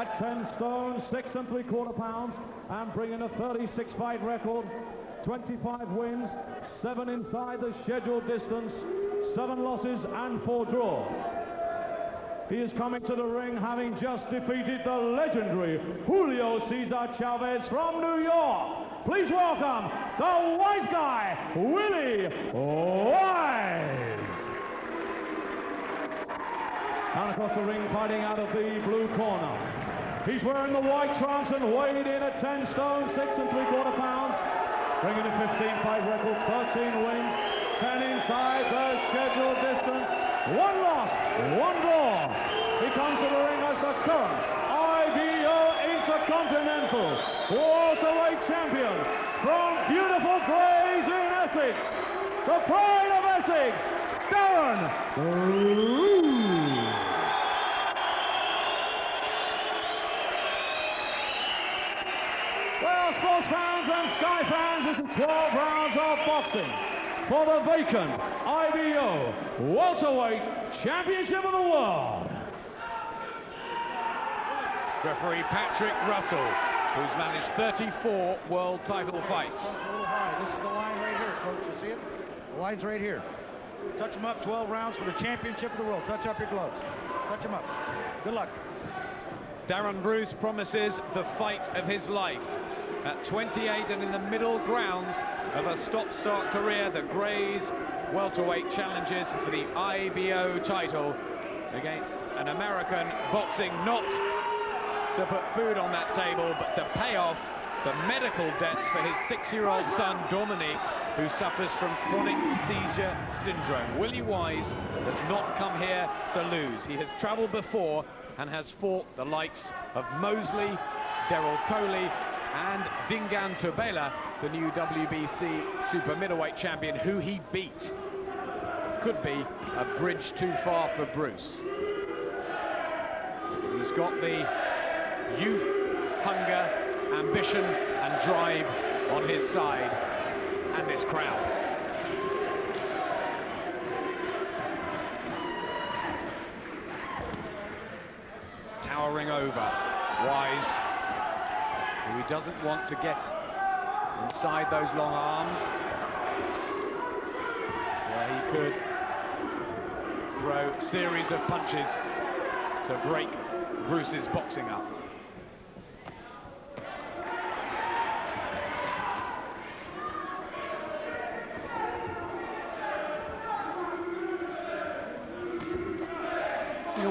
at 10 stone, 6 3/4 pounds, and bringing a 36-fight record, 25 wins, 7 inside the scheduled distance, 7 losses and 4 draws. He is coming to the ring having just defeated the legendary Julio Cesar Chavez from New York. Please welcome the wise guy, Willy Wise. Down across the ring, fighting out of the blue corner. He's wearing the white trunks and weighed in at 10 stone, 6 3/4 pounds, bringing a 15-fight record, 13 wins, 10 inside the scheduled distance, 1 loss, 1 draw. He comes to the ring as the current IBO Intercontinental Welterweight Champion from beautiful Grays in Essex, the pride of Essex, Darren. Well, sports fans and Sky fans, this is 12 rounds of boxing for the vacant IBO Welterweight Championship of the World. Referee Patrick Russell, who's managed 34 world title fights. A little high. This is the line right here, Coach. You see it? The line's right here. Touch them up, 12 rounds for the championship of the world. Touch up your gloves. Touch them up. Good luck. Darren Bruce promises the fight of his life. At 28 and in the middle grounds of a stop-start career, the Grays welterweight challenges for the IBO title against an American boxing not to put food on that table, but to pay off the medical debts for his 6-year-old son, Dominic, who suffers from chronic seizure syndrome. Willy Wise has not come here to lose. He has travelled before and has fought the likes of Mosley, Daryl Coley, and Dingan Tubela, the new WBC super middleweight champion, who he beat. Could be a bridge too far for Bruce. He's got the youth, hunger, ambition and drive on his side, and this crowd. Towering over, Wise, who he doesn't want to get inside those long arms, where he could throw a series of punches to break Bruce's boxing up.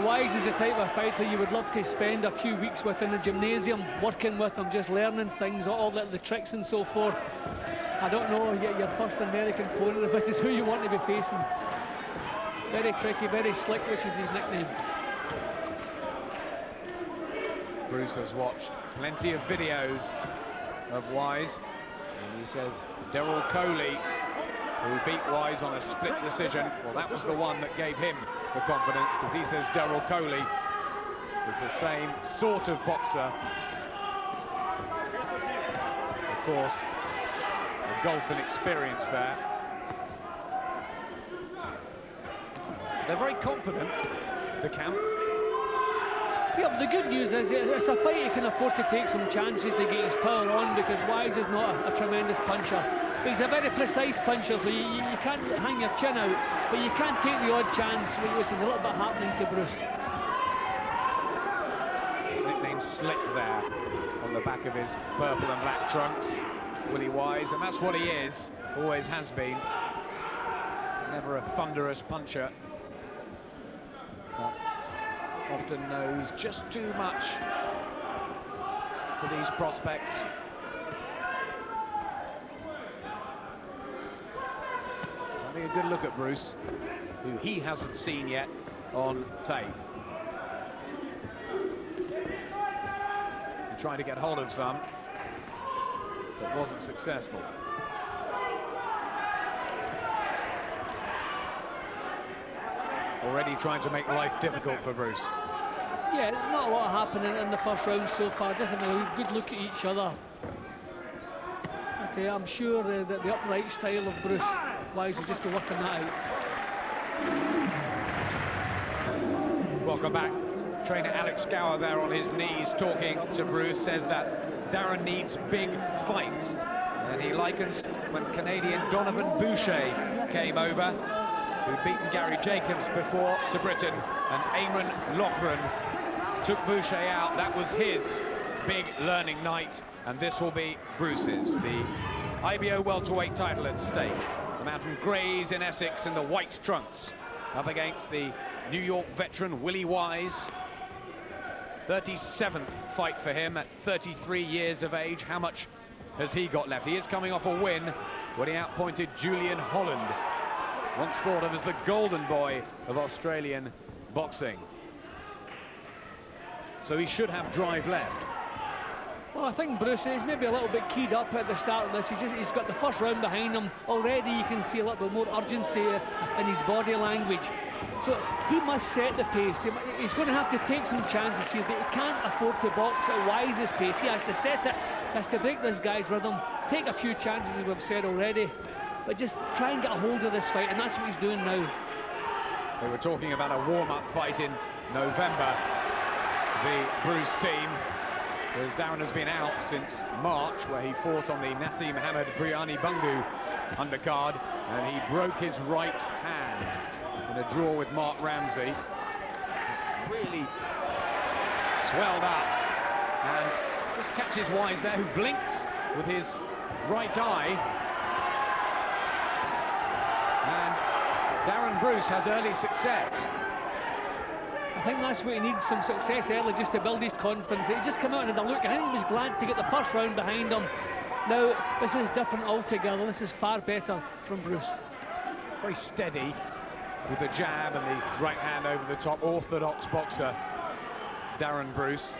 Wise is the type of fighter you would love to spend a few weeks with in the gymnasium, working with him, just learning things, all the tricks and so forth. I don't know, your first American opponent, if this is who you want to be facing. Very tricky, very slick, which is his nickname. Bruce has watched plenty of videos of Wise, and he says Daryl Coley, who beat Wise on a split decision, well, that was the one that gave him the confidence, because he says Daryl Coley is the same sort of boxer. Of course, a golfing experience there. They're very confident, the camp. Yeah, but the good news is it's a fight he can afford to take some chances to get his power on, because Wise is not a tremendous puncher. But he's a very precise puncher, so you can't hang your chin out, but you can't take the odd chance, which is a little bit happening to Bruce. His nickname's Slick there, on the back of his purple and black trunks, Willy Wise, and that's what he is, always has been. Never a thunderous puncher, but often knows just too much for these prospects. A good look at Bruce, who he hasn't seen yet on tape. He tried to get hold of some, but wasn't successful. Already trying to make life difficult for Bruce. Yeah, not a lot happening in the first round so far, just a good look at each other. Okay, I'm sure that the upright style of Bruce, Wise will just be working that out. Welcome back. Trainer Alex Gower there on his knees talking to Bruce, says that Darren needs big fights. And he likens when Canadian Donovan Boucher came over, who'd beaten Gary Jacobs before, to Britain, and Eamon Loughran took Boucher out. That was his big learning night, and this will be Bruce's. The IBO welterweight title at stake. The Mountain Greys in Essex in the white trunks, up against the New York veteran Willy Wise. 37th fight for him at 33 years of age. How much has he got left? He is coming off a win when he outpointed Julian Holland, once thought of as the golden boy of Australian boxing. So he should have drive left. Well, I think Bruce is maybe a little bit keyed up at the start of this. He's got the first round behind him. Already you can see a little bit more urgency in his body language. So he must set the pace. He's going to have to take some chances here, but he can't afford to box at Wise's pace. He has to set it, has to break this guy's rhythm, take a few chances, as we've said already, but just try and get a hold of this fight, and that's what he's doing now. They were talking about a warm-up fight in November, the Bruce team, as Darren has been out since March, where he fought on the Nassim Mohammed Briani Bungu undercard, and he broke his right hand in a draw with Mark Ramsey. Really swelled up, and just catches Wise there, who blinks with his right eye. And Darren Bruce has early success. I think that's what he needs, some success early, just to build his confidence. He just came out and had a look. I think he was glad to get the first round behind him. Now, this is different altogether. This is far better from Bruce. Very steady with the jab and the right hand over the top. Orthodox boxer, Darren Bruce.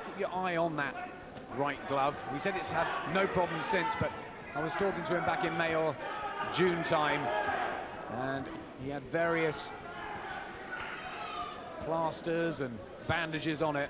Keep your eye on that right glove. We said it's had no problems since, but I was talking to him back in May or June time, and he had various plasters and bandages on it.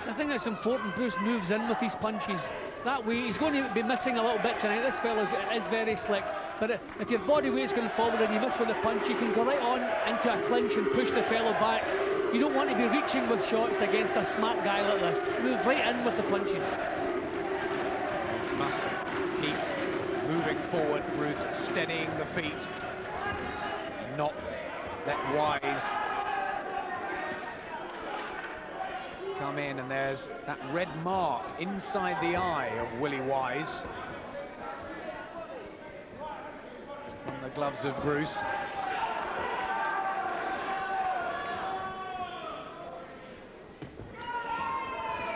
So I think it's important Bruce moves in with these punches. That way, he's going to be missing a little bit tonight. This fella is very slick. But if your body weight's going forward and you miss with a punch, you can go right on into a clinch and push the fellow back. You don't want to be reaching with shots against a smart guy like this. Move right in with the punches. Must keep moving forward, Bruce, steadying the feet. Not let Wise come in, and there's that red mark inside the eye of Willy Wise on the gloves of Bruce.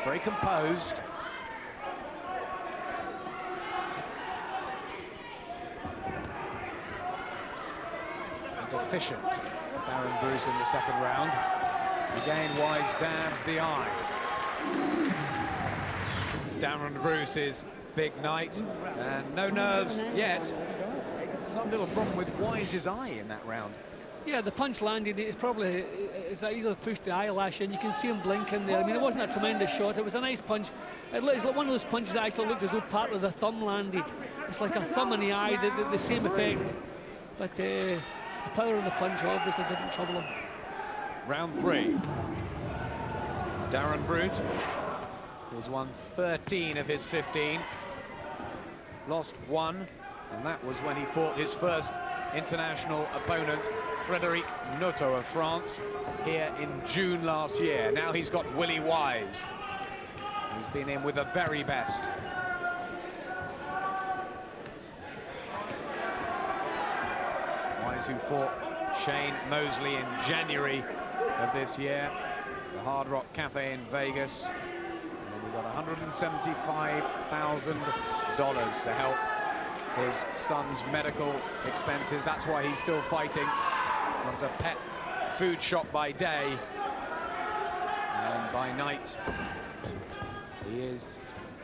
Very composed. Efficient, Darren Bruce in the second round. Again, Wise dabs the eye. Darren Bruce's big night, and no nerves yet. Some little problem with Wise's eye in that round. Yeah, the punch landed. It's probably either pushed the eyelash in. You can see him blinking there. I mean, it wasn't a tremendous shot. It was a nice punch. It's like one of those punches that actually looked as though part of the thumb landed. It's like a thumb in the eye, the same effect. But the power of the punch obviously didn't trouble him. Round 3. Darren Bruce has won 13 of his 15. Lost 1, and that was when he fought his first international opponent, Frédéric Noto of France, here in June last year. Now he's got Willy Wise, who's been in with the very best. Wise, who fought Shane Mosley in January of this year, the Hard Rock Cafe in Vegas. And we got $175,000 to help his son's medical expenses. That's why he's still fighting. Runs a pet food shop by day, and by night he is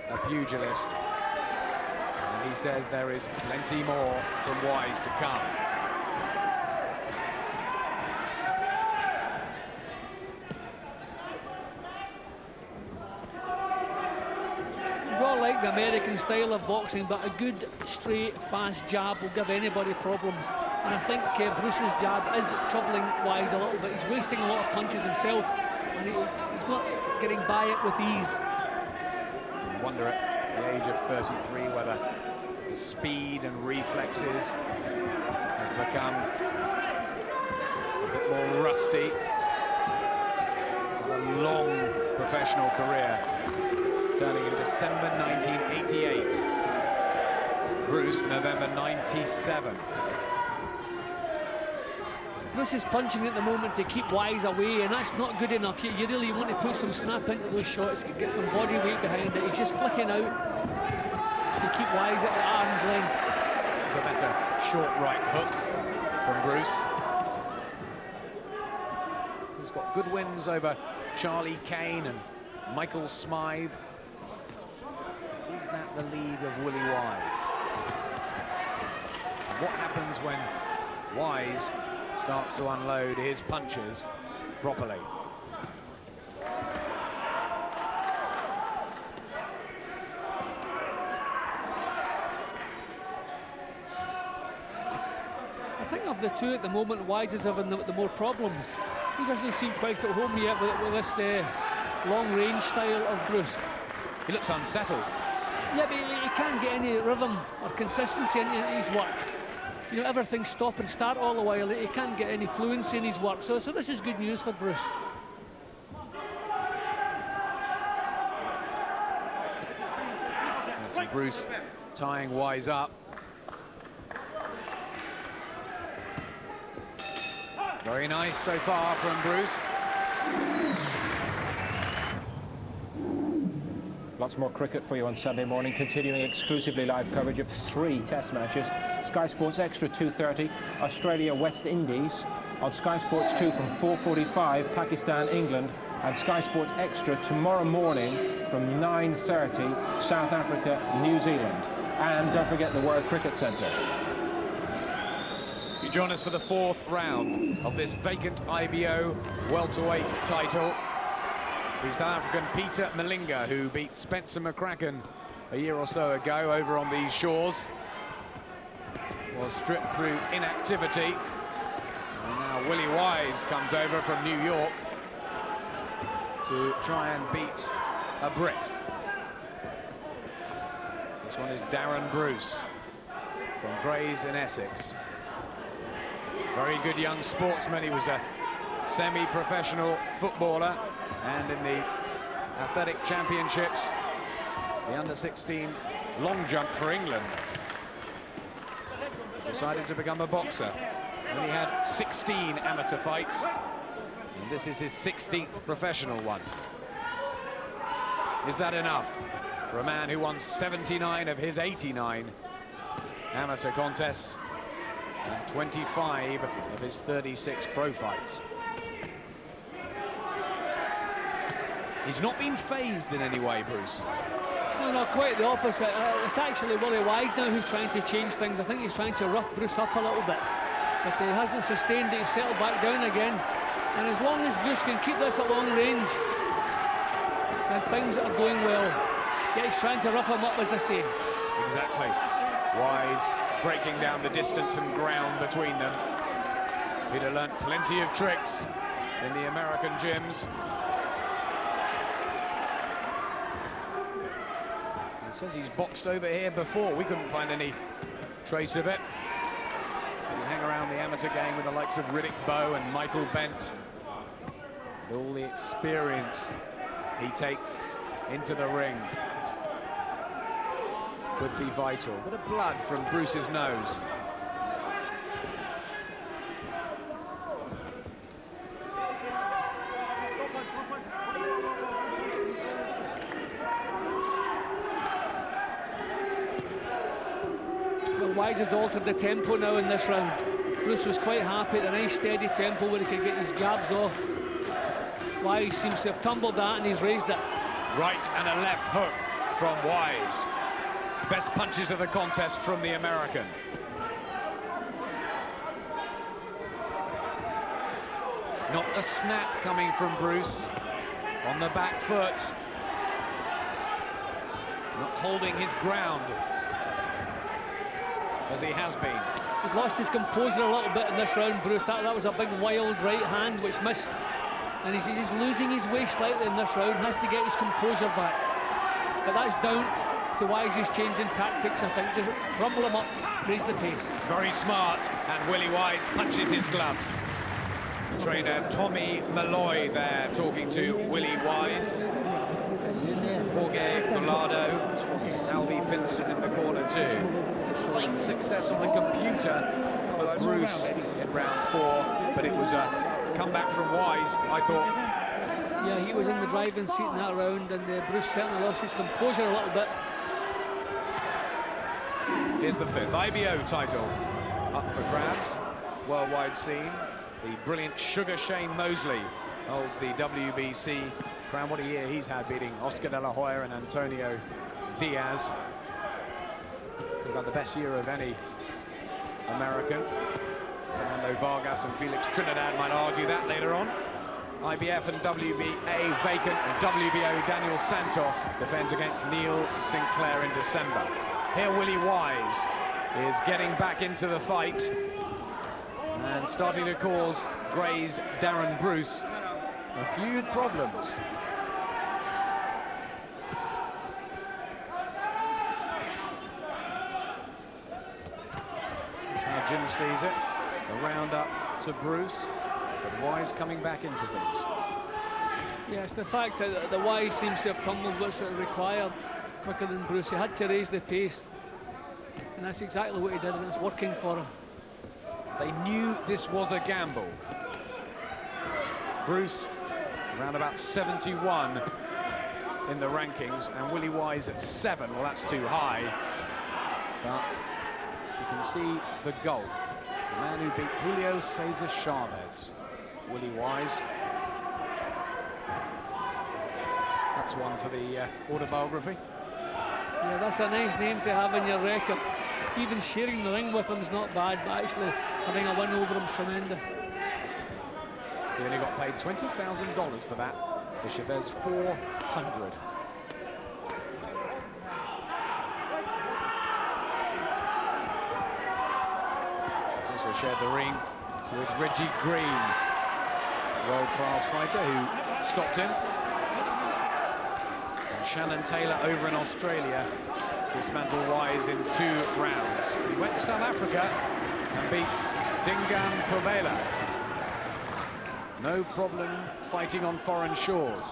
a pugilist. And he says there is plenty more from Wise to come. The American style of boxing, but a good straight fast jab will give anybody problems. And I think Bruce's jab is troubling Wise a little bit. He's wasting a lot of punches himself, and he's not getting by it with ease. I wonder at the age of 33 whether the speed and reflexes have become a bit more rusty. It's had a long professional career, turning in December 1988. Bruce, November 97. Bruce is punching at the moment to keep Wise away, and that's not good enough. You really want to put some snap into those shots, get some body weight behind it. He's just flicking out to keep Wise at arm's length. So that's a short right hook from Bruce. He's got good wins over Charlie Kane and Michael Smythe. Is that the league of Willy Wise? And what happens when Wise starts to unload his punches properly? I think of the two at the moment, Wise is having the more problems. He doesn't seem quite at home yet with this long-range style of Bruce. He looks unsettled. Yeah, but he can't get any rhythm or consistency in his work. You know, everything stop and start all the while. He can't get any fluency in his work. So this is good news for Bruce. See Bruce tying Wise up. Very nice so far from Bruce. Lots more cricket for you on Sunday morning, continuing exclusively live coverage of 3 test matches. Sky Sports Extra 2:30, Australia West Indies. On Sky Sports 2 from 4:45, Pakistan England. And Sky Sports Extra tomorrow morning from 9:30, South Africa New Zealand. And don't forget the World Cricket Centre. You join us for the 4th round of this vacant IBO welterweight title. The South African Peter Malinga, who beat Spencer McCracken a year or so ago over on these shores, was stripped through inactivity. And now Willy Wise comes over from New York to try and beat a Brit. This one is Darren Bruce from Grays in Essex. Very good young sportsman. He was a semi-professional footballer, and in the athletic championships, the under-16 long jump for England, decided to become a boxer. And he had 16 amateur fights, and this is his 16th professional one. Is that enough for a man who won 79 of his 89 amateur contests and 25 of his 36 pro fights? He's not been phased in any way, Bruce. No, quite the opposite. It's actually Willy Wise now who's trying to change things. I think he's trying to rough Bruce up a little bit, but he hasn't sustained it. He's settled back down again. And as long as Bruce can keep this at long range, then things are going well. Yeah, he's trying to rough him up, as I say. Exactly. Wise breaking down the distance and ground between them. He'd have learnt plenty of tricks in the American gyms. He says he's boxed over here before. We couldn't find any trace of it. He can hang around the amateur game with the likes of Riddick Bowe and Michael Bent. With all the experience he takes into the ring could be vital. A bit of blood from Bruce's nose. Well, Wise has altered the tempo now in this round. Bruce was quite happy at a nice steady tempo where he could get his jabs off. Wise seems to have tumbled that and he's raised it. Right and a left hook from Wise. Best punches of the contest from the American. Not the snap coming from Bruce on the back foot. Not holding his ground as he has been. He's lost his composure a little bit in this round, Bruce. That was a big wild right hand which missed. And he's losing his way slightly in this round, has to get his composure back. But that's down to Wise's changing tactics, I think. Just rumble him up, raise the pace. Very smart, and Willy Wise punches his gloves. Trainer Tommy Malloy there talking to Willy Wise. Jorge Collado, Alvy Vincent in the corner too. Slight success on the computer for Bruce in round 4, but it was a comeback from Wise, I thought. Yeah, he was in the driving seat in that round, and Bruce certainly lost his composure a little bit. Here's the 5th IBO title up for grabs. Worldwide scene. The brilliant Sugar Shane Mosley holds the WBC crown. What a year he's had, beating Oscar De La Hoya and Antonio Diaz. He's had the best year of any American. Fernando Vargas and Felix Trinidad might argue that later on. IBF and WBA Vacant, and WBO Daniel Santos defends against Neil Sinclair in December. Here Willy Wise is getting back into the fight and starting to cause Gray's Darren Bruce a few problems. That's how Jim sees it. A round up to Bruce, but Wise coming back into things. Yeah, it's the fact that the Wise seems to have tumbled what's required quicker than Bruce. He had to raise the pace, and that's exactly what he did, and it's working for him. They knew this was a gamble. Bruce around about 71 in the rankings, and Willy Wise at 7. Well, that's too high, but you can see the gulf. The man who beat Julio Cesar Chavez, Willy Wise. That's one for the autobiography. Yeah, that's a nice name to have in your record. Even sharing the ring with him is not bad, but actually having a win over him is tremendous. He only got paid $20,000 for that. For Chavez, $400. Shared the ring with Reggie Green, world-class fighter who stopped him. And Shannon Taylor over in Australia dismantled Wise in 2 rounds. He went to South Africa and beat Dingaan Tobela. No problem fighting on foreign shores.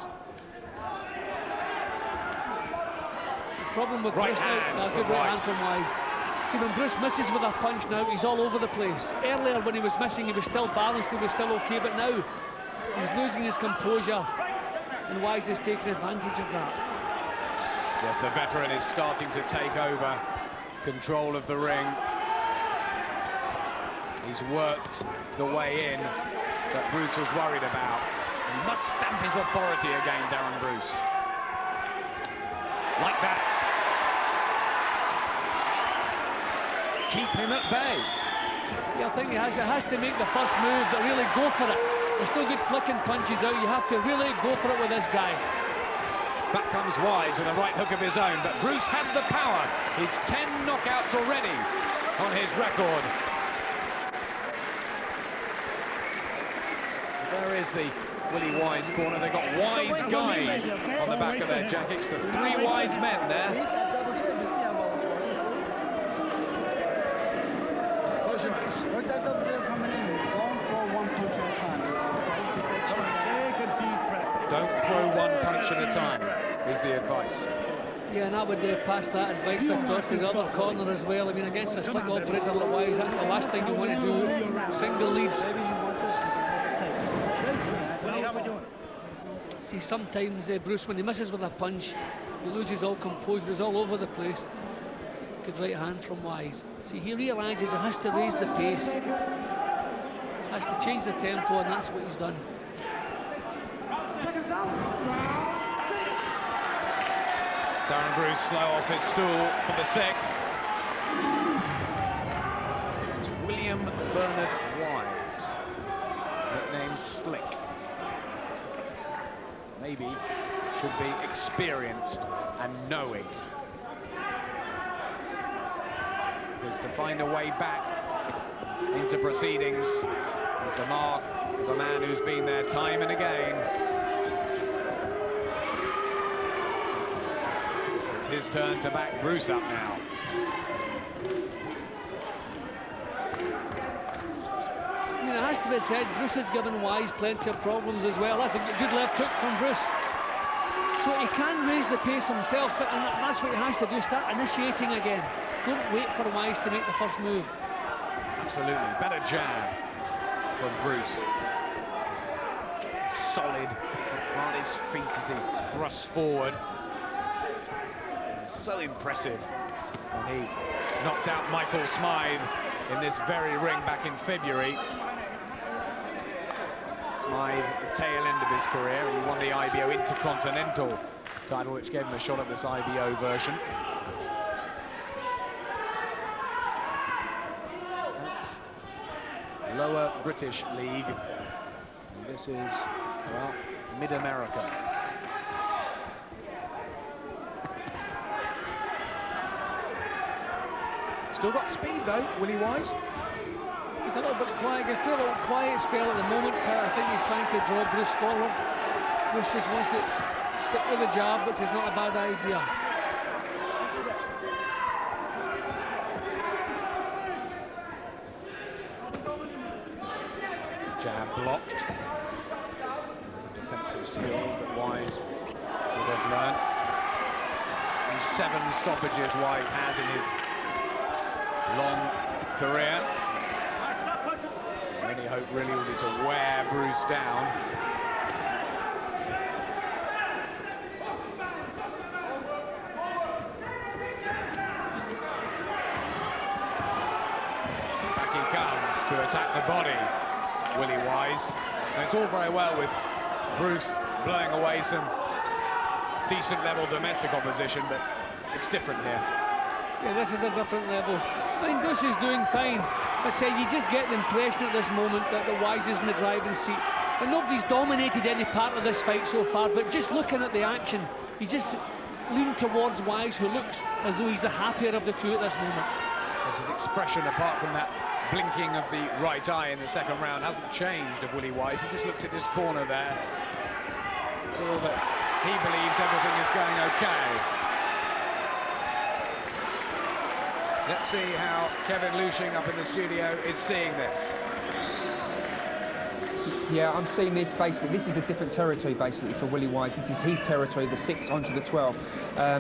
The problem with right Bruce, hand, good right hand from Wise. See, when Bruce misses with a punch now, he's all over the place. Earlier, when he was missing, he was still balanced, he was still okay, but now he's losing his composure, and Wise is taking advantage of that. Yes, the veteran is starting to take over control of the ring. He's worked the way in that Bruce was worried about. He must stamp his authority again, Darren Bruce. Like that. Keep him at bay. Yeah, I think it has to make the first move, but really go for it. There's no good flicking punches out. You have to really go for it with this guy. Back comes Wise with a right hook of his own, but Bruce has the power. He's 10 knockouts already on his record. There is the Willy Wise corner. They've got Wise guys on the back of their jackets. The 3 Wise men there. Don't throw one punch at a time, is the advice. Yeah, and I would pass that advice across to the other corner as well. I mean, against a slick operator like Wise, that's the last thing you want to do. Single leads. See, sometimes Bruce, when he misses with a punch, he loses all composure, he's all over the place. Good right hand from Wise. See, he realises he has to raise the pace, has to change the tempo, and that's what he's done. Darren Bruce slow off his stool for the 6th. It's William Bernard Wise, nicknamed Slick. Maybe should be experienced and knowing. Because to find a way back into proceedings is the mark of a man who's been there time and again. It's his turn to back Bruce up now. I mean, it has to be said, Bruce has given Wise plenty of problems as well. I think a good left hook from Bruce. So he can raise the pace himself, and that's what he has to do, start initiating again. Don't wait for Wise to make the first move. Absolutely, better jab from Bruce. Solid on his feet as he thrusts forward. So impressive when he knocked out Michael Smythe in this very ring back in February. Smythe at the tail end of his career, and he won the IBO Intercontinental title, which gave him a shot at this IBO version. That's lower British League. And this is, well, Mid-America. Still got speed though, Willy Wise. He's a little bit quiet, he's through a little quiet spell at the moment. I think he's trying to draw Bruce forward. Bruce just wants to stick with the jab, which is not a bad idea. Jab blocked. Defensive skills that Wise would have learned. And 7 stoppages Wise has in his long career. So any hope really will be to wear Bruce down. Back he comes to attack the body, Willy Wise. And it's all very well with Bruce blowing away some decent level domestic opposition, but it's different here. Yeah, this is a different level. I mean, Bruce is doing fine, but you just get the impression at this moment that the Wise is in the driving seat. And nobody's dominated any part of this fight so far, but just looking at the action, he just leaned towards Wise, who looks as though he's the happier of the two at this moment. His expression, apart from that blinking of the right eye in the second round, hasn't changed of Willy Wise. He just looked at this corner there. Feel that he believes everything is going okay. Let's see how Kevin Lushing up in the studio is seeing this. Yeah, I'm seeing this basically. This is the different territory basically for Willy Wise. This is his territory, the 6 onto the 12.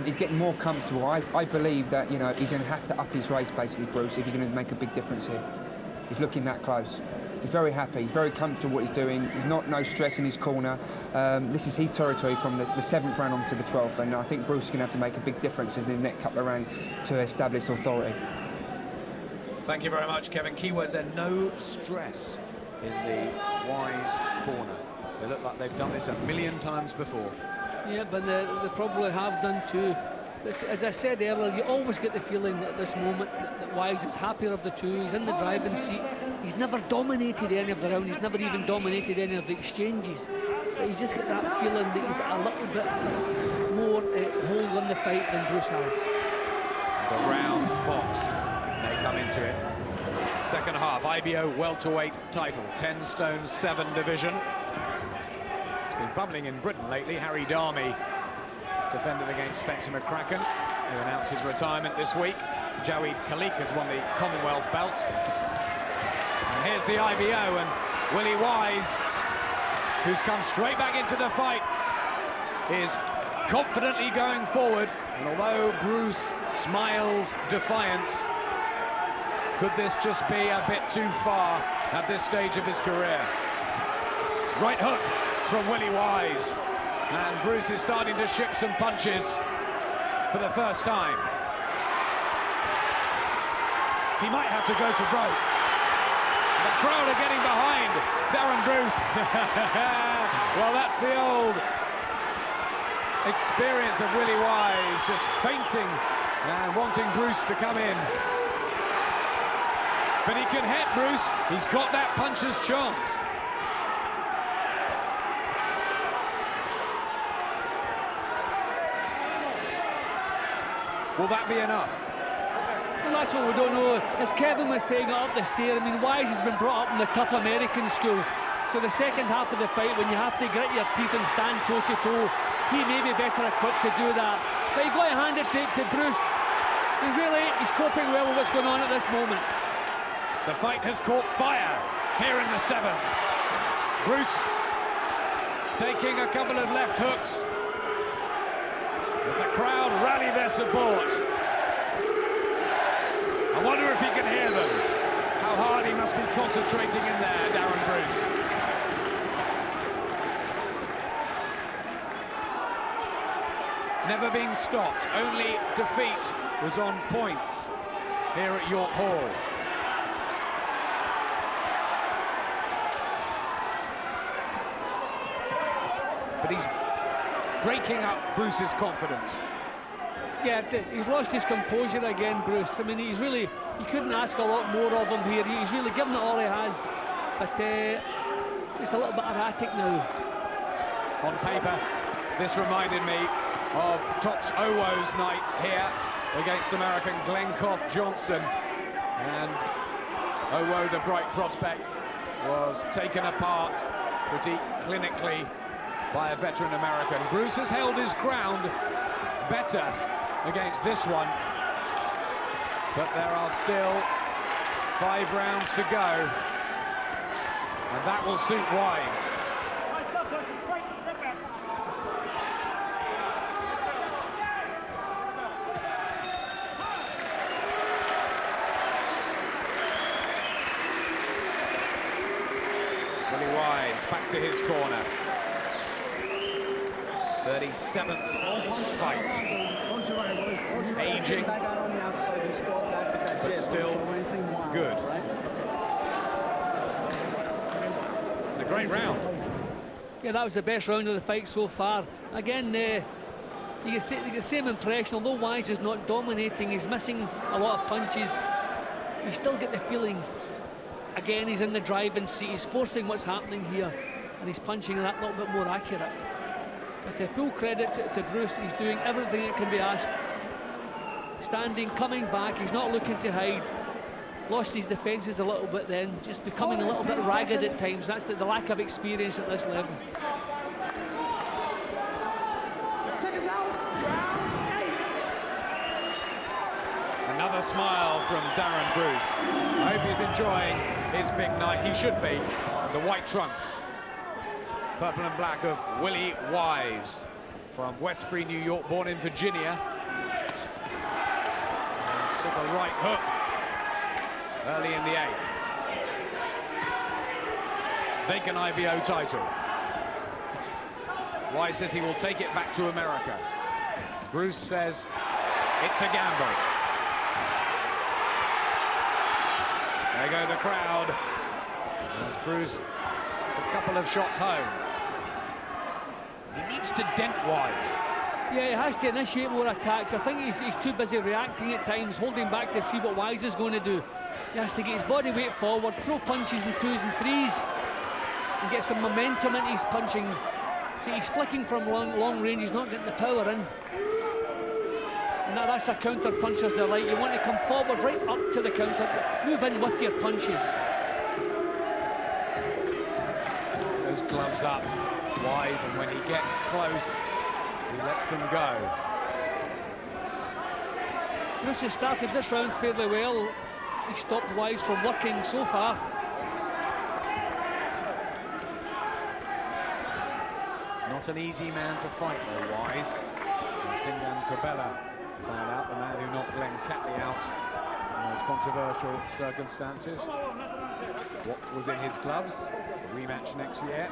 He's getting more comfortable. I believe that, you know, he's going to have to up his race basically, Bruce, if he's going to make a big difference here. He's looking that close. He's very happy. He's very comfortable what he's doing. He's not no stress in his corner. This is his territory from the 7th round on to the 12th, and I think Bruce is going to have to make a big difference in the next couple of rounds to establish authority. Thank you very much, Kevin. Key words there, no stress in the Wise corner. They look like they've done this 1,000,000 times before. Yeah, but they probably have done too. As I said earlier, you always get the feeling at this moment that Wise is happier of the two. He's in the driving seat. He's never dominated any of the round. He's never even dominated any of the exchanges. But you just get that feeling that he's got a little bit more hold on the fight than Bruce has. The rounds box, they come into it. Second half, IBO welterweight title, 10 stone 7 division. It's been bubbling in Britain lately. Harry Darmy defended against Spencer McCracken, who announced his retirement this week. Jawed Khalik has won the Commonwealth belt. And here's the IBO, and Willy Wise, who's come straight back into the fight, is confidently going forward. And although Bruce smiles defiance, could this just be a bit too far at this stage of his career? Right hook from Willy Wise. And Bruce is starting to ship some punches for the first time. He might have to go for broke. The crowd are getting behind Darren Bruce. Well, that's the old experience of Willy Wise, just fainting and wanting Bruce to come in. But he can hit Bruce. He's got that puncher's chance. Will that be enough? Well, that's what we don't know. As Kevin was saying up the stair, I mean, Wise has been brought up in the tough American school. So the second half of the fight, when you have to grit your teeth and stand toe-to-toe, he may be better equipped to do that. But you've got to hand it to Bruce. He's coping well with what's going on at this moment. The fight has caught fire here in the 7th. Bruce taking a couple of left hooks. As the crowd rally their support. I wonder if he can hear them. How hard he must be concentrating in there, Darren Bruce. Never been stopped, only defeat was on points here at York Hall. But he's breaking up Bruce's confidence. Yeah, he's lost his composure again, Bruce. I mean, you couldn't ask a lot more of him here. He's really given it all he has. But it's a little bit erratic now. On paper, this reminded me of Tox Owo's night here against American Glencoff Johnson. And Owo, the bright prospect, was taken apart pretty clinically by a veteran American. Bruce has held his ground better against this one, but there are still 5 rounds to go, and that will suit Wise. Willy Wise back to his corner. 37th fight. Aging, but still good. And a great round. Yeah, that was the best round of the fight so far. Again, you get the same impression, although Wise is not dominating, he's missing a lot of punches. You still get the feeling, again, he's in the driving seat, he's forcing what's happening here, and he's punching that little bit more accurate. But full credit to Bruce, he's doing everything that can be asked. Standing, coming back, he's not looking to hide. Lost his defences a little bit then, just becoming a little bit ragged at times. That's the lack of experience at this level. Another smile from Darren Bruce. I hope he's enjoying his big night. He should be. The white trunks. Purple and black of Willy Wise from Westbury, New York, born in Virginia. Took a right hook early in the 8th. Vacant IBO title. Wise says he will take it back to America. Bruce says it's a gamble. There go the crowd as Bruce gets a couple of shots home. He needs to dent Wise. Yeah, he has to initiate more attacks. I think he's too busy reacting at times, holding back to see what Wise is going to do. He has to get his body weight forward, throw punches in 2s and 3s, and get some momentum into his punching. See, he's flicking from long range, he's not getting the power in. And that's a counter puncher's delight. You want to come forward right up to the counter, move in with your punches. Those gloves up, Wise, and when he gets close, he lets them go. Bruce has started this round fairly well. He stopped Wise from working so far. Not an easy man to fight though, Wise. He's been down to Bella. Found out the man who knocked Glenn Catley out in those controversial circumstances. What was in his gloves? A rematch next year.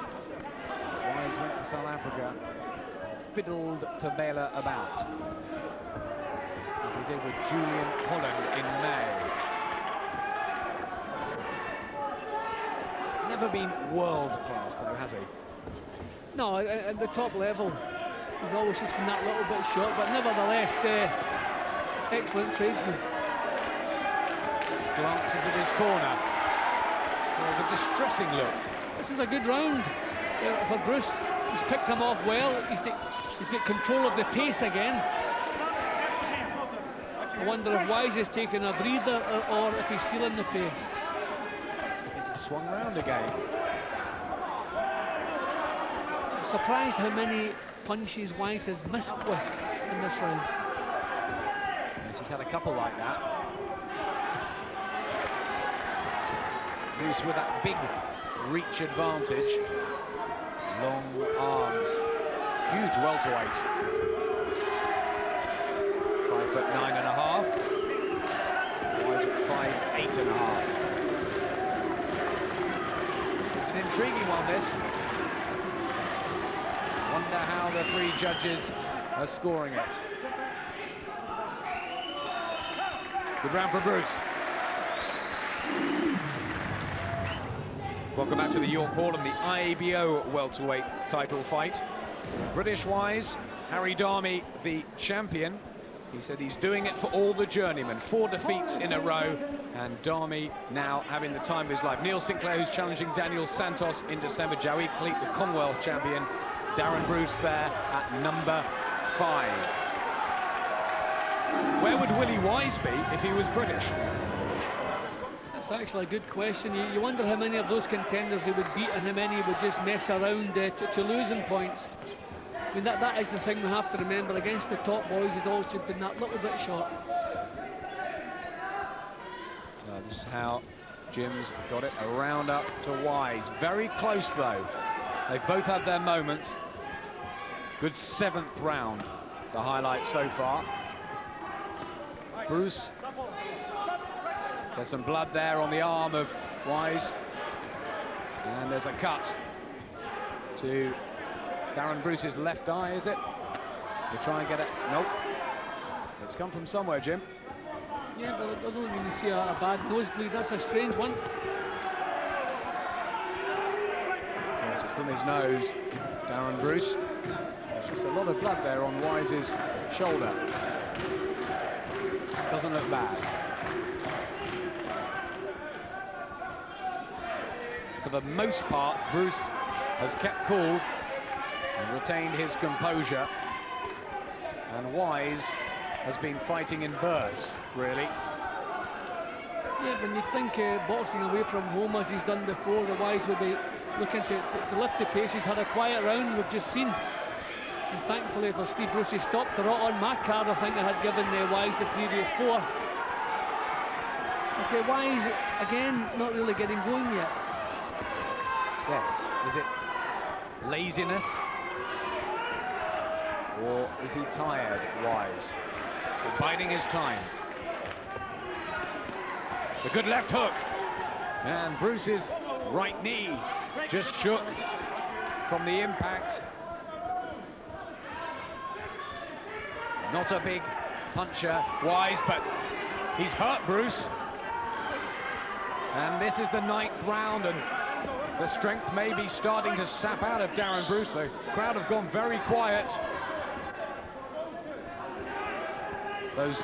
Wise went to South Africa, fiddled to Bela about, as he did with Julian Holland in May. Never been world class though, has he? No, at the top level, he's always just been that little bit short, but nevertheless, excellent tradesman. Glances at his corner. Oh, the distressing look. This is a good round for Bruce. He's picked him off well. He's got control of the pace again. I wonder if Wise is taking a breather or if he's feeling the pace. He's swung round again. I'm surprised how many punches Wise has missed with in this round. Yes, he's had a couple like that. Bruce with that big reach advantage. Long arms. Huge welterweight. 5'9½". Wise at 5'8½". It's an intriguing one, this. Wonder how the three judges are scoring it. Good round for Bruce. Welcome back to the York Hall and the IBO welterweight title fight. British Wise, Harry Darmy, the champion. He said he's doing it for all the journeymen. 4 defeats in a row, and Darmy now having the time of his life. Neil Sinclair, who's challenging Daniel Santos in December. Joey Cleat, the Commonwealth champion. Darren Bruce there at number 5. Where would Willy Wise be if he was British? That's actually a good question. You wonder how many of those contenders he would beat and how many would just mess around to losing points. I mean, that is the thing we have to remember. Against the top boys, he's always been that little bit short. This is how Jim's got it. A round up to Wise. Very close, though. They've both had their moments. Good 7th round, the highlight so far. Bruce. There's some blood there on the arm of Wise. And there's a cut to Darren Bruce's left eye, is it? To try and get it. Nope. It's come from somewhere, Jim. Yeah, but I don't really see a bad nosebleed. That's a strange one. Yes, it's from his nose, Darren Bruce. There's just a lot of blood there on Wise's shoulder. Doesn't look bad. For the most part, Bruce has kept cool and retained his composure. And Wise has been fighting in bursts, really. Yeah, when you think boxing away from home as he's done before, the Wise will be looking to lift the pace. He's had a quiet round, we've just seen. And thankfully for Steve Bruce, he stopped the rot on my card. I think I had given Wise the previous 4. Okay, Wise, again, not really getting going yet. Yes, is it laziness? Or is he tired, Wise? Or biding his time. It's a good left hook. And Bruce's right knee just shook from the impact. Not a big puncher, Wise, but he's hurt Bruce. And this is the 9th round, and the strength may be starting to sap out of Darren Bruce. The crowd have gone very quiet. Those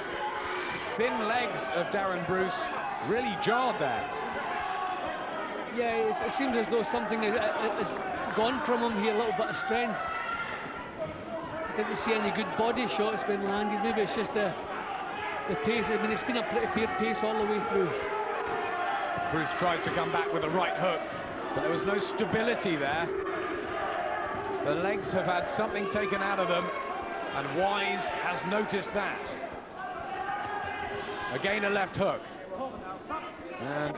thin legs of Darren Bruce really jarred there. Yeah, it seems as though something has gone from him here, a little bit of strength. I didn't see any good body shots being landed. Maybe it's just the pace. I mean, it's been a pretty fair pace all the way through. Bruce tries to come back with a right hook, but there was no stability there. The legs have had something taken out of them, and Wise has noticed that. Again, a left hook. And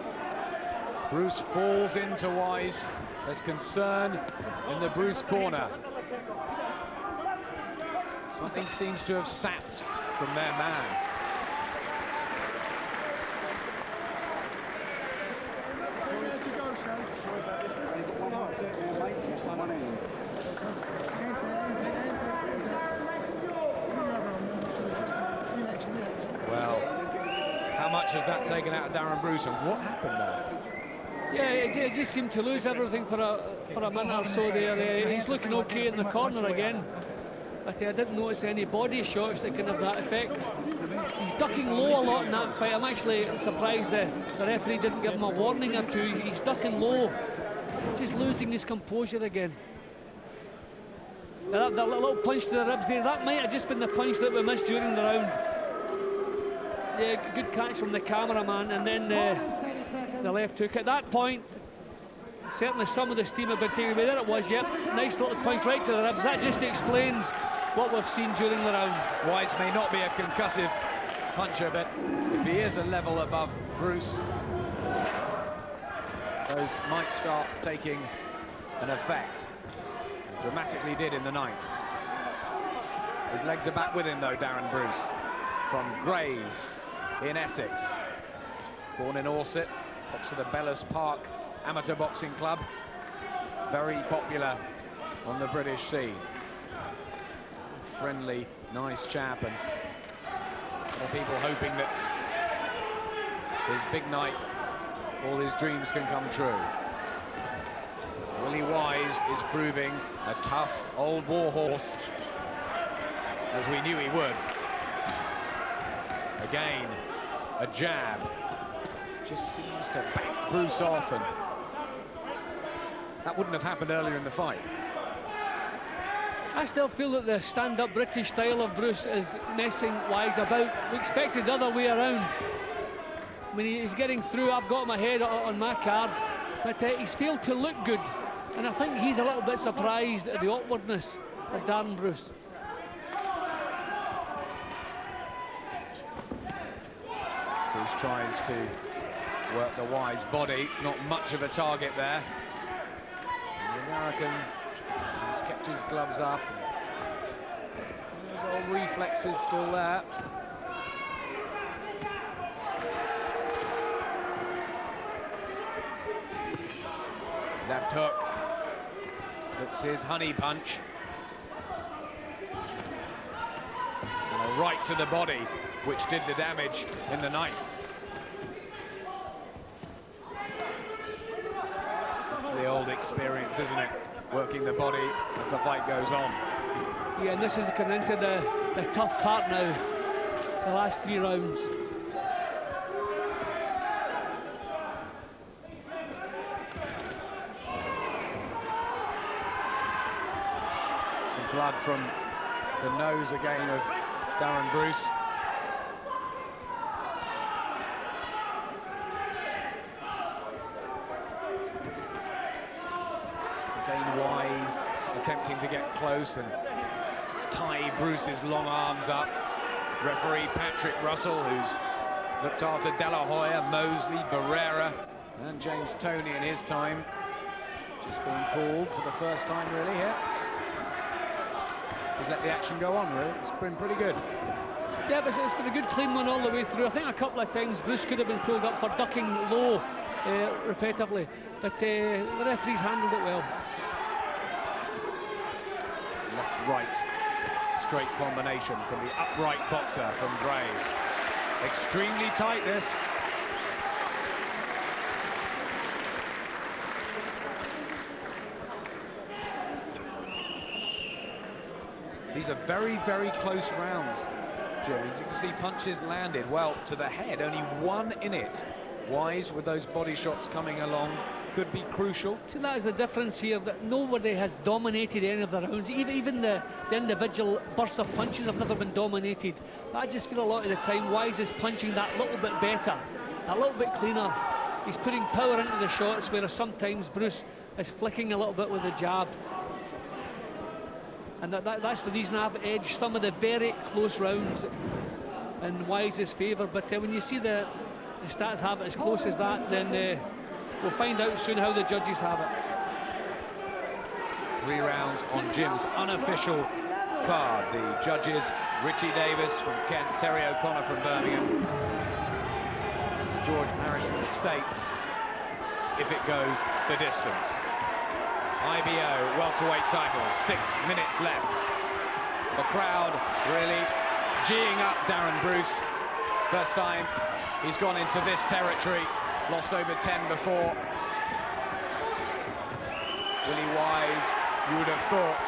Bruce falls into Wise. There's concern in the Bruce corner. Something seems to have sapped from their man. Well, how much has that taken out of Darren Bruce, and what happened there? Yeah, it just seemed to lose everything for a minute or so there. He's looking okay in the corner again, but I didn't notice any body shots that can have that effect. He's ducking low a lot in that fight. I'm actually surprised the referee didn't give him a warning or two. He's ducking low, just losing his composure again. That little punch to the ribs there, that might have just been the punch that we missed during the round. Yeah, good catch from the cameraman, and then the left hook. At that point, certainly some of the steam had been taken away. There it was, yep. Nice little punch right to the ribs. That just explains what we've seen during the round. Wise may not be a concussive puncher, but if he is a level above Bruce, those might start taking an effect. Dramatically did in the ninth. His legs are back with him though, Darren Bruce, from Grays in Essex. Born in Orsett, boxed at the Bellows Park Amateur Boxing Club. Very popular on the British scene. Friendly, nice chap, and people hoping that his big night, all his dreams can come true. Willy Wise is proving a tough old war horse, as we knew he would. Again, a jab. Just seems to back Bruce off, and that wouldn't have happened earlier in the fight. I still feel that the stand-up British style of Bruce is messing Wise about. We expected the other way around. I mean, he's getting through. I've got my head on my card, but he's failed to look good. And I think he's a little bit surprised at the awkwardness of Darren Bruce. Bruce tries to work the Wise body. Not much of a target there. And the American has kept his gloves up. Those old reflexes still there. Left hook. Looks his honey punch. And a right to the body, which did the damage in the ninth. It's the old experience, isn't it? Working the body as the fight goes on. Yeah, and this is coming into the tough part now, the last 3 rounds. Some blood from the nose again of Darren Bruce. Again, Wise attempting to get close and tie Bruce's long arms up. Referee Patrick Russell, who's looked after De La Hoya, Mosley, Barrera, and James Toney in his time. Just being called for the first time really here. Just let the action go on, really. It's been pretty good. Yeah, but it's been a good clean one all the way through. I think a couple of times Bruce could have been pulled up for ducking low repetitively, but the referees handled it well. Left-right straight combination from the upright boxer from Graves. Extremely tight, this. These are very, very close rounds, Jim. As you can see, punches landed well to the head, only one in it. Wise, with those body shots coming along, could be crucial. So that is the difference here, that nobody has dominated any of the rounds. Even the individual bursts of punches have never been dominated. But I just feel a lot of the time Wise is punching that little bit better, a little bit cleaner. He's putting power into the shots, whereas sometimes Bruce is flicking a little bit with the jab. And that's the reason I've edged some of the very close rounds in Wise's favour. But when you see the stats have it as close as that, then we'll find out soon how the judges have it. 3 rounds on Jim's unofficial card. The judges, Richie Davis from Kent, Terry O'Connor from Birmingham, George Parrish from the States, if it goes the distance. IBO welterweight title, 6 minutes left. The crowd really geeing up Darren Bruce. First time he's gone into this territory, lost over 10 before. Willy Wise, you would have thought,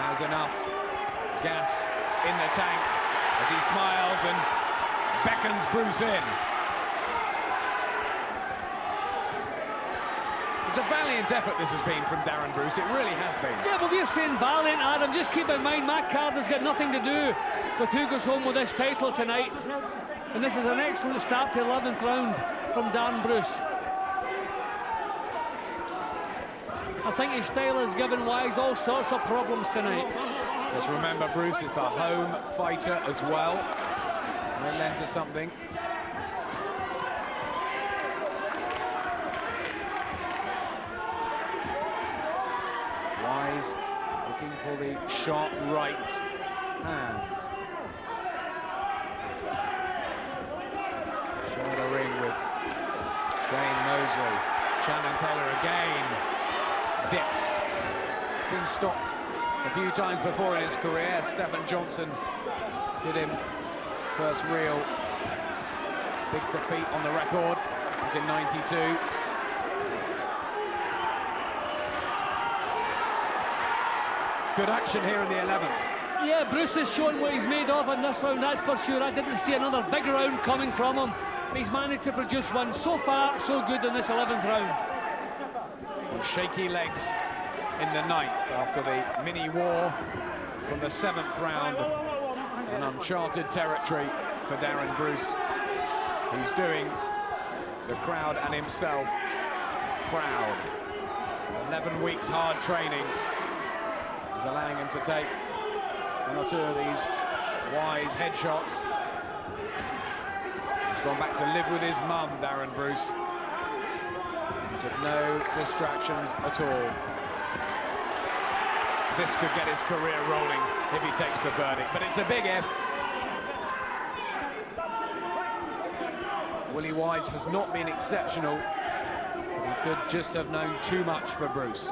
has enough gas in the tank as he smiles and beckons Bruce in. It's a valiant effort this has been from Darren Bruce, it really has been. Yeah, but we're saying valiant, Adam. Just keep in mind, my card has got nothing to do with who goes home with this title tonight. And this is an excellent start to the 11th round from Darren Bruce. I think his style has given Wise all sorts of problems tonight. Just remember, Bruce is the home fighter as well. May lend to something. Wise looking for the sharp right hand. Share the ring with Shane Mosley. Shannon Taylor again dips. It's been stopped a few times before in his career. Stephen Johnson did him first real big defeat on the record back in '92. Good action here in the 11th. Yeah, Bruce has shown what he's made of in this round, that's for sure. I didn't see another big round coming from him. He's managed to produce one. So far, so good in this 11th round. On shaky legs in the 9th after the mini war from the 7th round. An uncharted territory for Darren Bruce. He's doing the crowd and himself proud. 11 weeks hard training is allowing him to take one or two of these Wise headshots. He's gone back to live with his mum, Darren Bruce. He took no distractions at all. This could get his career rolling if he takes the verdict, but it's a big if. Willy Wise has not been exceptional, but he could just have known too much for Bruce.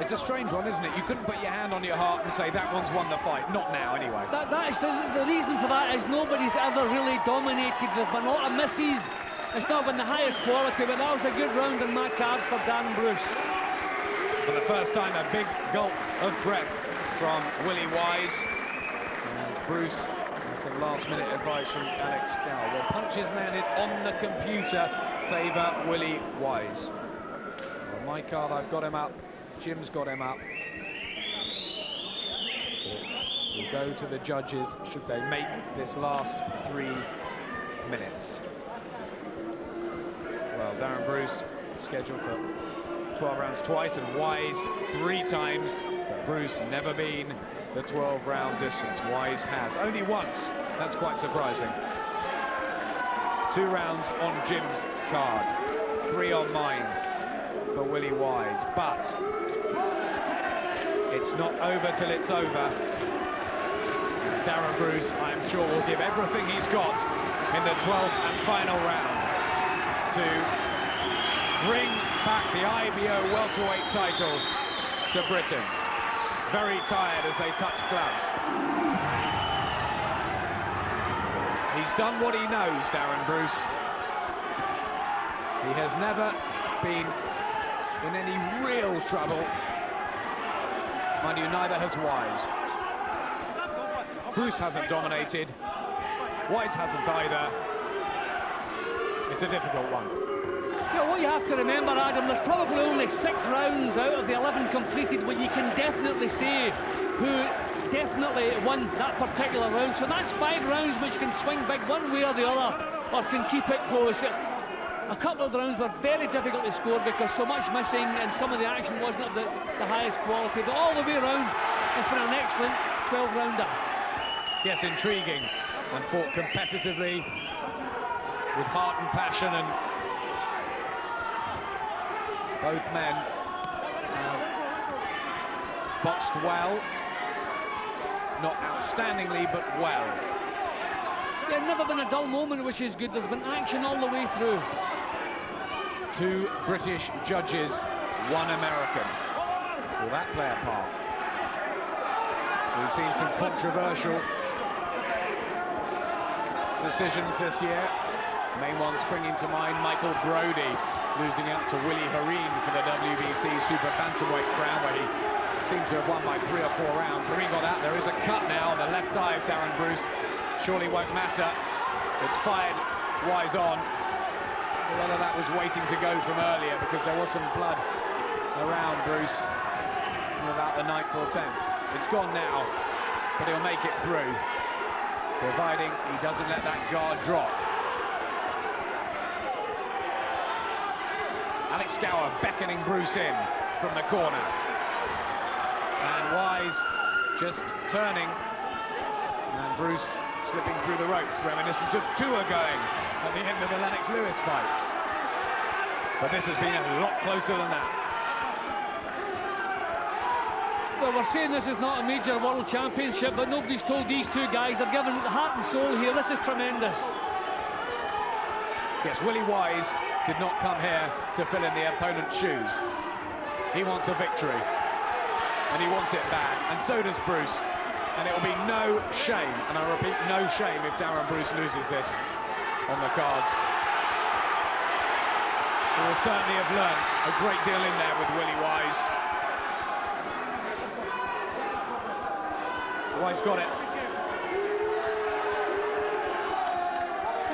It's a strange one, isn't it? You couldn't put your hand on your heart and say that one's won the fight. Not now, anyway. That is the reason for that is nobody's ever really dominated. There's been a lot of misses. It's not been the highest quality, but that was a good round in my card for Darren Bruce. For the first time, a big gulp of breath from Willy Wise. As Bruce has some last-minute advice from Alex Gow. Well, punches landed on the computer favour Willy Wise. On my card, I've got him up. Jim's got him up. We'll go to the judges should they make this last 3 minutes. Well, Darren Bruce scheduled for 12 rounds twice and Wise 3 times, but Bruce never been the 12-round distance. Wise has only once. That's quite surprising. 2 rounds on Jim's card, 3 on mine for Willy Wise, but it's not over till it's over. Darren Bruce, I'm sure, will give everything he's got in the 12th and final round to bring back the IBO welterweight title to Britain. Very tired as they touch gloves. He's done what he knows, Darren Bruce. He has never been in any real trouble. Mind you, neither has Wise. Bruce hasn't dominated. Wise hasn't either. It's a difficult one. Yeah, what you have to remember, Adam, there's probably only 6 rounds out of the 11 completed where you can definitely say who definitely won that particular round. So that's 5 rounds which can swing big one way or the other, or can keep it close. A couple of the rounds were very difficult to score because so much missing and some of the action wasn't of the highest quality. But all the way around, it's been an excellent 12-rounder. Yes, intriguing and fought competitively with heart and passion, and both men have boxed well, not outstandingly, but well. There's never been a dull moment, which is good. There's been action all the way through. 2 British judges, 1 American. Will that play a part? We've seen some controversial decisions this year. Main one springing to mind, Michael Brodie losing out to Willy Hareen for the WBC Super Bantamweight crown, where he seemed to have won by 3 or 4 rounds. Hareen got out. There is a cut now on the left eye of Darren Bruce. Surely won't matter. It's fired Wise on. A lot of that was waiting to go from earlier because there was some blood around Bruce from about the 9th or 10th. It's gone now, but he'll make it through, providing he doesn't let that guard drop. Alex Gower beckoning Bruce in from the corner. And Wise just turning, and Bruce slipping through the ropes, reminiscent of Tua going at the end of the Lennox Lewis fight. But this has been a lot closer than that. Well, we're saying this is not a major world championship, but nobody's told these two guys they're given heart and soul here. This is tremendous. Yes, Willy Wise did not come here to fill in the opponent's shoes. He wants a victory, and he wants it bad, and so does Bruce. And it will be no shame, and I repeat, no shame if Darren Bruce loses this on the cards. He will certainly have learnt a great deal in there with Willy Wise. Wise got it.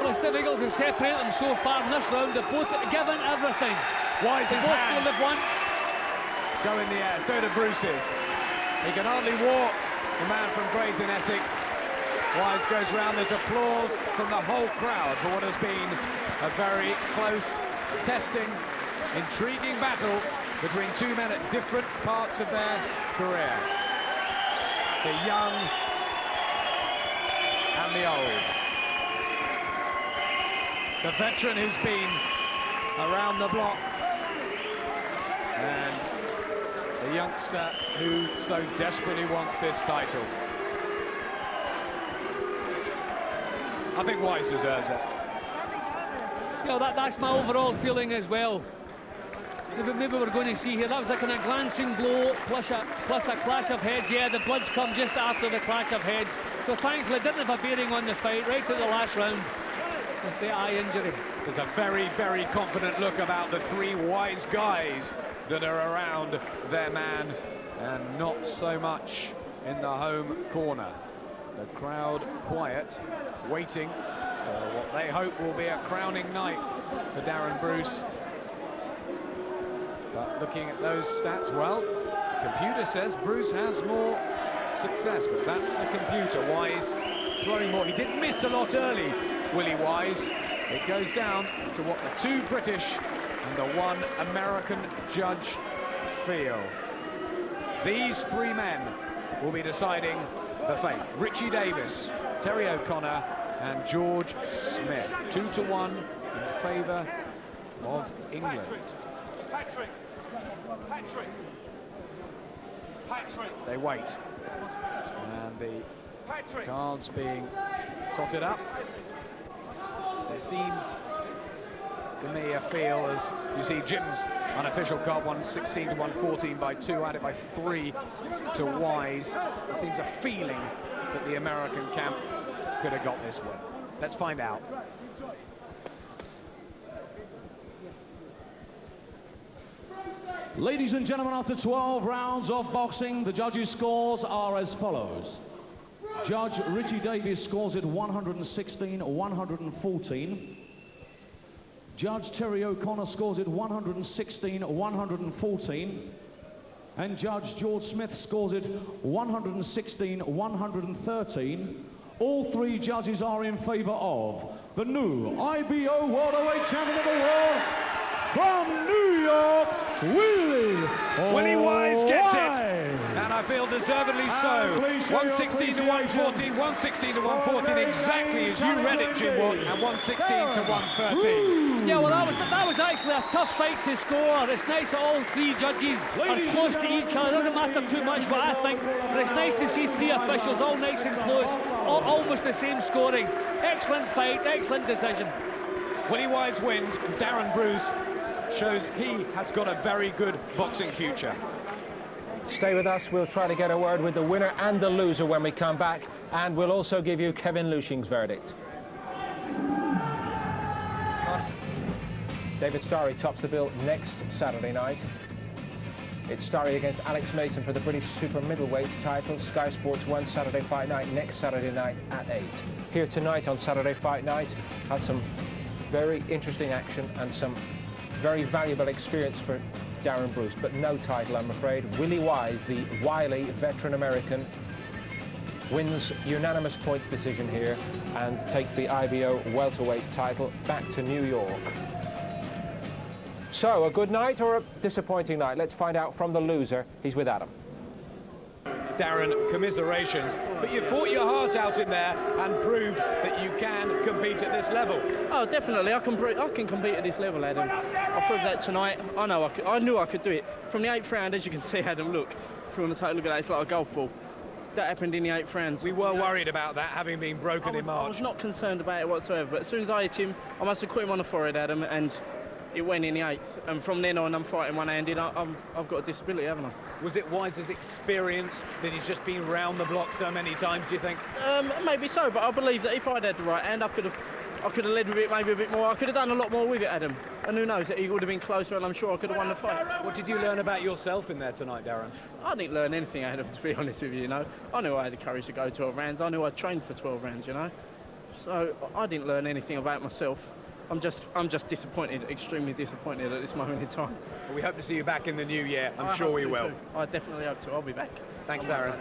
Well, it's difficult to separate them so far in this round. They've both given everything. Wise's hands have won. Go in the air, so do Bruce's. He can hardly walk, the man from Grays in Essex. Wise goes round, there's applause from the whole crowd for what has been a very close, testing, intriguing battle between two men at different parts of their career. The young and the old. The veteran who's been around the block, and the youngster who so desperately wants this title. I think Wise deserves it. Yeah, that's my overall feeling as well. Maybe we're going to see here, that was a kind of glancing blow plus a clash of heads. Yeah, the blood's come just after the clash of heads. So thankfully it didn't have a bearing on the fight right to the last round with the eye injury. There's a very, very confident look about the three Wise guys that are around their man, and not so much in the home corner. The crowd quiet, waiting for what they hope will be a crowning night for Darren Bruce. But looking at those stats, well, the computer says Bruce has more success, but that's the computer. Wise throwing more. He did miss a lot early, Willy Wise. It goes down to what the two British and the one American judge feel. These three men will be deciding the fate. Richie Davis, Terry O'Connor and George Smith. 2-1 in favour of England. Patrick. They wait. And the cards being totted up. There seems to me a feel, as you see Jim's unofficial card, 116 to 114 by 2, added by 3 to Wise. There seems a feeling that the American camp could have got this win. Let's find out. Ladies and gentlemen, after 12 rounds of boxing, the judges' scores are as follows. Judge Richie Davis scores it 116-114. Judge Terry O'Connor scores it 116-114. And Judge George Smith scores it 116-113. All three judges are in favour of the new IBO welterweight champion of the world from New York, Willy Wise gets it, and I feel deservedly so. 116 to 114, 116 to 114, exactly as you read it, Jim Watt, and 116 to 113. Yeah, well, that was actually a tough fight to score. It's nice that all three judges are close to each other. It doesn't matter too much what I think, but it's nice to see three officials all nice and close, almost the same scoring. Excellent fight, excellent decision. Willy Wise wins, and Darren Bruce shows he has got a very good boxing future. Stay with us, we'll try to get a word with the winner and the loser when we come back, and we'll also give you Kevin Lushing's verdict. David Starry tops the bill next Saturday night. It's Starry against Alex Mason for the British Super Middleweight title. Sky Sports 1 Saturday Fight Night next Saturday night at 8. Here tonight on Saturday Fight Night, had some very interesting action and some very valuable experience for Darren Bruce, but no title, I'm afraid. Willy Wise, the wily veteran American, wins unanimous points decision here and takes the IBO welterweight title back to New York. So, a good night or a disappointing night? Let's find out from the loser. He's with Adam. Darren, commiserations, but you fought your heart out in there and proved that you can compete at this level. Oh, definitely, I can compete at this level, Adam. I proved that tonight. I knew I could do it. From the 8th round, as you can see, Adam, look, through on the tape, look at that, it's like a golf ball. That happened in the 8th round. We were worried about that, having been broken in March. I was not concerned about it whatsoever, but as soon as I hit him, I must have caught him on the forehead, Adam, and it went in the 8th. And from then on, I'm fighting one-handed. I've got a disability, haven't I? Was it Wise's experience that he's just been round the block so many times, do you think? Maybe so, but I believe that if I'd had the right hand, I could have led with it maybe a bit more. I could have done a lot more with it, Adam. And who knows, he would have been closer, and I'm sure I could have won the fight. What did you learn about yourself in there tonight, Darren? I didn't learn anything, Adam, to be honest with you, you know. I knew I had the courage to go 12 rounds. I knew I trained for 12 rounds, you know. So I didn't learn anything about myself. I'm just disappointed, extremely disappointed at this moment in time. Well, we hope to see you back in the new year. I'm sure we will. I definitely hope to. I'll be back. Thanks, Darren.